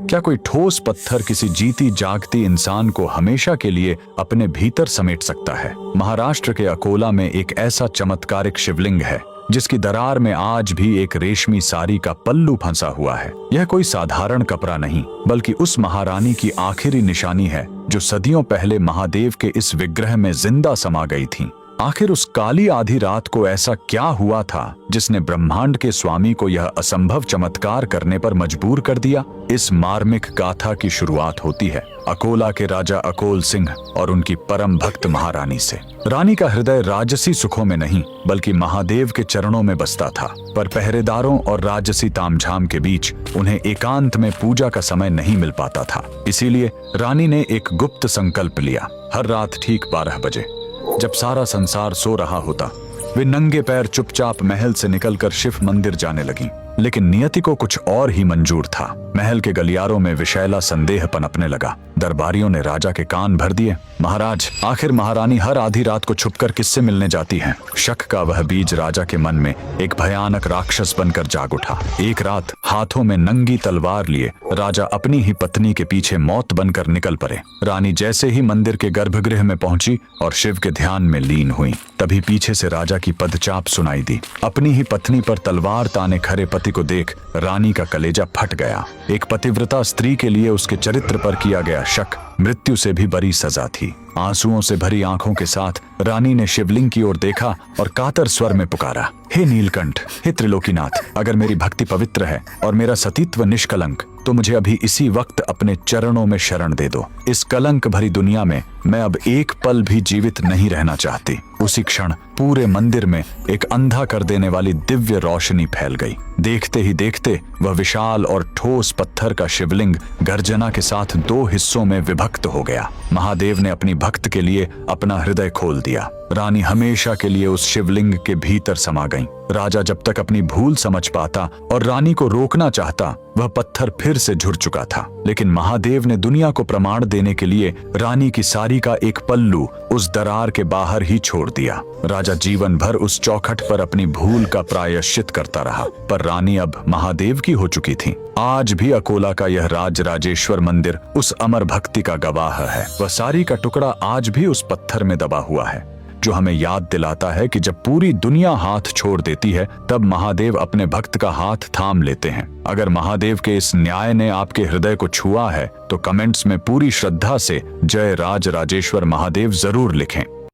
क्या कोई ठोस पत्थर किसी जीती जागती इंसान को हमेशा के लिए अपने भीतर समेट सकता है? महाराष्ट्र के अकोला में एक ऐसा चमत्कारिक शिवलिंग है जिसकी दरार में आज भी एक रेशमी साड़ी का पल्लू फंसा हुआ है। यह कोई साधारण कपड़ा नहीं, बल्कि उस महारानी की आखिरी निशानी है जो सदियों पहले महादेव के इस विग्रह में जिंदा समा गई थी। आखिर उस काली आधी रात को ऐसा क्या हुआ था जिसने ब्रह्मांड के स्वामी को यह असंभव चमत्कार करने पर मजबूर कर दिया? इस मार्मिक गाथा की शुरुआत होती है अकोला के राजा अकोल सिंह और उनकी परम भक्त महारानी से। रानी का हृदय राजसी सुखों में नहीं बल्कि महादेव के चरणों में बसता था, पर पहरेदारों और राजसी तामझाम के बीच उन्हें एकांत में पूजा का समय नहीं मिल पाता था। इसीलिए रानी ने एक गुप्त संकल्प लिया। हर रात ठीक 12 बजे, जब सारा संसार सो रहा होता, वे नंगे पैर चुपचाप महल से निकलकर शिव मंदिर जाने लगीं। लेकिन नियति को कुछ और ही मंजूर था। महल के गलियारों में विशैला संदेह पनपने लगा। दरबारियों ने राजा के कान भर दिए। महाराज, आखिर महारानी हर आधी रात को छुपकर किससे मिलने जाती हैं? शक का वह बीज राजा के मन में एक भयानक राक्षस बनकर जाग उठा। एक रात हाथों में नंगी तलवार लिए राजा अपनी ही पत्नी के पीछे मौत बनकर निकल पड़े। रानी जैसे ही मंदिर के गर्भगृह में पहुंची और शिव के ध्यान में लीन हुई, तभी पीछे से राजा की पदचाप सुनाई दी। अपनी ही पत्नी पर तलवार ताने खड़े पति को देख रानी का कलेजा फट गया। एक पतिव्रता स्त्री के लिए उसके चरित्र पर किया गया शक मृत्यु से भी बड़ी सजा थी। आंसुओं से भरी आंखों के साथ रानी ने शिवलिंग की ओर देखा और कातर स्वर में पुकारा, हे नीलकंठ, हे त्रिलोकीनाथ, अगर मेरी भक्ति पवित्र है और मेरा सतीत्व निष्कलंक, तो मुझे अभी इसी वक्त अपने चरणों में शरण दे दो। इस कलंक भरी दुनिया में मैं अब एक पल भी जीवित नहीं रहना चाहती। उसी क्षण पूरे मंदिर में एक अंधा कर देने वाली दिव्य रोशनी फैल गई। देखते ही देखते वह विशाल और ठोस पत्थर का शिवलिंग गर्जना के साथ 2 हिस्सों में विभक्त हो गया। महादेव ने अपनी भक्त के लिए अपना हृदय खोल दिया। रानी हमेशा के लिए उस शिवलिंग के भीतर समा गईं। राजा जब तक अपनी भूल समझ पाता और रानी को रोकना चाहता, वह पत्थर फिर से झुर चुका था। लेकिन महादेव ने दुनिया को प्रमाण देने के लिए रानी की साड़ी का एक पल्लू उस दरार के बाहर ही छोड़ दिया। राजा जीवन भर उस चौखट पर अपनी भूल का प्रायश्चित करता रहा, पर रानी अब महादेव की हो चुकी थी। आज भी अकोला का यह राजराजेश्वर मंदिर उस अमर भक्ति का गवाह है। वह साड़ी का टुकड़ा आज भी उस पत्थर में दबा हुआ है, जो हमें याद दिलाता है कि जब पूरी दुनिया हाथ छोड़ देती है, तब महादेव अपने भक्त का हाथ थाम लेते हैं। अगर महादेव के इस न्याय ने आपके हृदय को छुआ है, तो कमेंट्स में पूरी श्रद्धा से जय राजराजेश्वर महादेव जरूर लिखें।